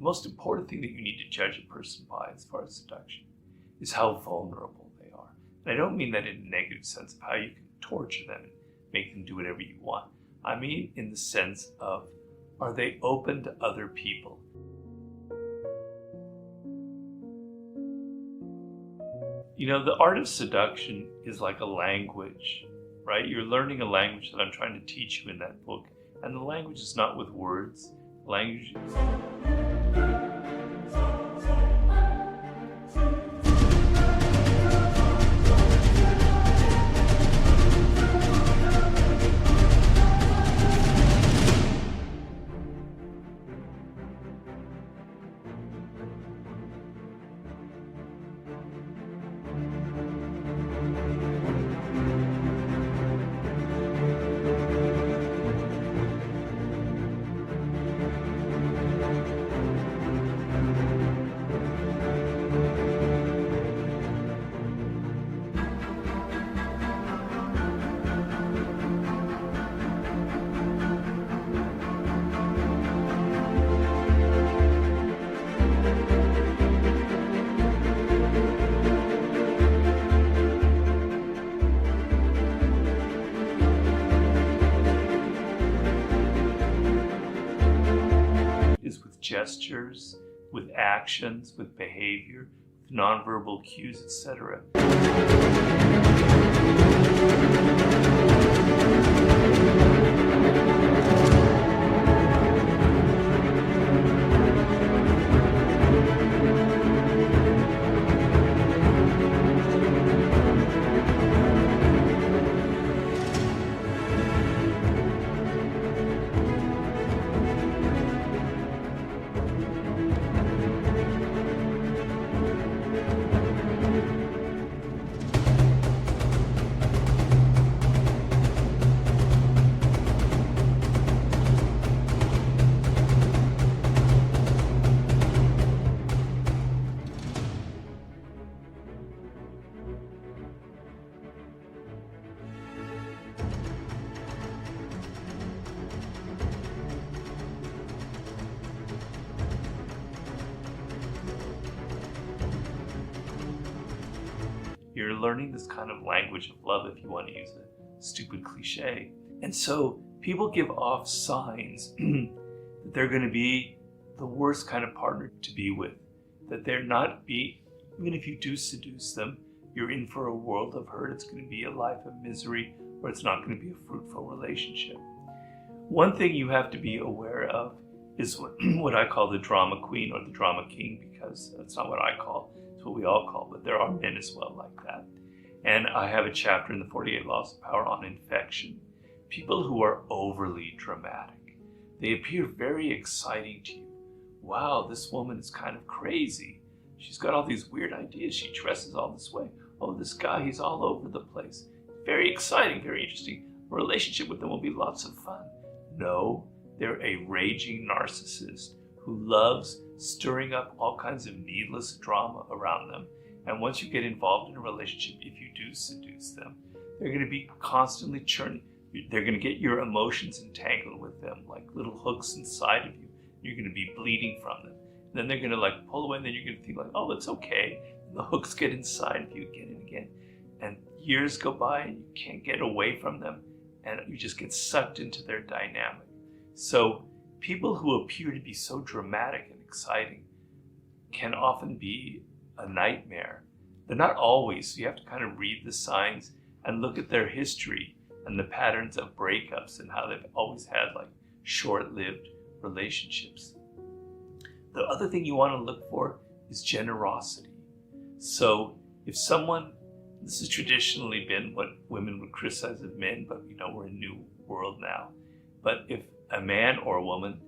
most important thing that you need to judge a person by as far as seduction is how vulnerable they are. And I don't mean that in a negative sense of how you can torture them and make them do whatever you want. I mean in the sense of, are they open to other people? You know, the art of seduction is like a language, right? You're learning a language that I'm trying to teach you in that book. And the language is not with words. The language is... gestures, with actions, with behavior, with nonverbal cues, etc. You're learning this kind of language of love, if you want to use a stupid cliche. And so people give off signs that they're going to be the worst kind of partner to be with. That they're not even if you do seduce them, you're in for a world of hurt. It's going to be a life of misery, or it's not going to be a fruitful relationship. One thing you have to be aware of is what I call the drama queen or the drama king, because that's not what I call, it's what we all call, but there are men as well like that. And I have a chapter in the 48 Laws of Power on infection. People who are overly dramatic. They appear very exciting to you. Wow, this woman is kind of crazy. She's got all these weird ideas. She dresses all this way. Oh, this guy, he's all over the place. Very exciting, very interesting. A relationship with them will be lots of fun. No, they're a raging narcissist who loves stirring up all kinds of needless drama around them. And once you get involved in a relationship, if you do seduce them, they're going to be constantly churning. They're going to get your emotions entangled with them like little hooks inside of you. You're going to be bleeding from them. And then they're going to like pull away, and then you're going to think like, oh, it's okay. And the hooks get inside of you again and again. And years go by and you can't get away from them. And you just get sucked into their dynamic. So people who appear to be so dramatic and exciting can often be a nightmare. They're not always, so you have to kind of read the signs and look at their history and the patterns of breakups and how they've always had like short-lived relationships. The other thing you want to look for is generosity. So if someone, this has traditionally been what women would criticize of men, but you know, we're in a new world now. But if a man or a woman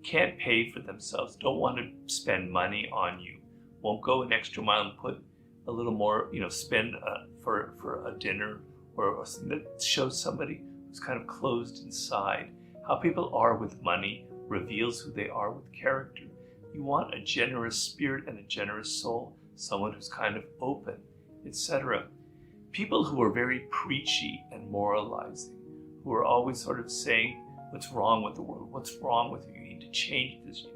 can't pay for themselves, don't want to spend money on you, won't go an extra mile and put a little more, spend for a dinner or something that shows somebody who's kind of closed inside. How people are with money reveals who they are with character. You want a generous spirit and a generous soul, someone who's kind of open, etc. People who are very preachy and moralizing, who are always sort of saying, what's wrong with the world? What's wrong with you? You need to change this.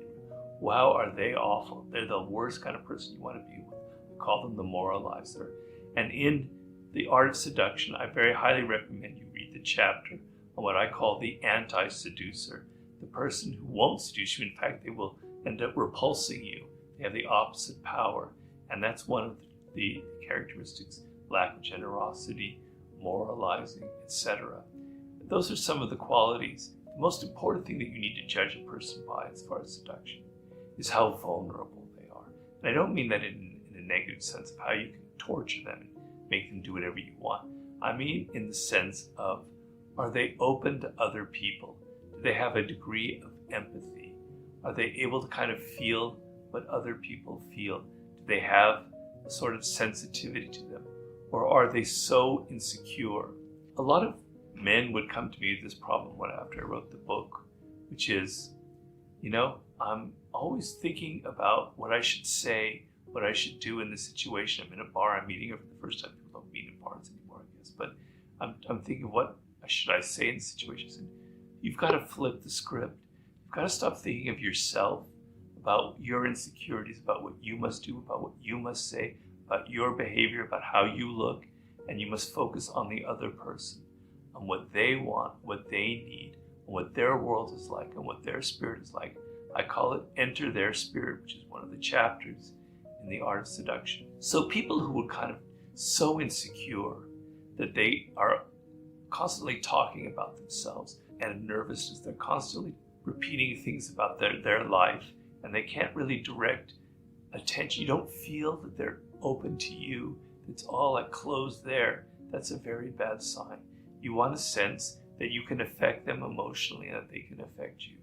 wow, are they awful? They're the worst kind of person you want to be with. I call them the moralizer. And in The Art of Seduction, I very highly recommend you read the chapter on what I call the anti-seducer, the person who won't seduce you. In fact, they will end up repulsing you. They have the opposite power. And that's one of the characteristics: lack of generosity, moralizing, etc. Those are some of the qualities. The most important thing that you need to judge a person by as far as seduction is how vulnerable they are. And I don't mean that in a negative sense of how you can torture them and make them do whatever you want. I mean in the sense of, are they open to other people? Do they have a degree of empathy? Are they able to kind of feel what other people feel? Do they have a sort of sensitivity to them? Or are they so insecure? A lot of men would come to me with this problem after I wrote the book, which is, I'm always thinking about what I should say, what I should do in this situation. I'm in a bar, I'm meeting her for the first time. People don't meet in bars anymore, I guess. But I'm thinking, what should I say in situations? And you've got to flip the script. You've got to stop thinking of yourself, about your insecurities, about what you must do, about what you must say, about your behavior, about how you look, and you must focus on the other person, on what they want, what they need, and what their world is like, and what their spirit is like. I call it Enter Their Spirit, which is one of the chapters in The Art of Seduction. So people who are kind of so insecure that they are constantly talking about themselves and nervousness, they're constantly repeating things about their life, and they can't really direct attention. You don't feel that they're open to you. It's all like closed there. That's a very bad sign. You want a sense that you can affect them emotionally and that they can affect you.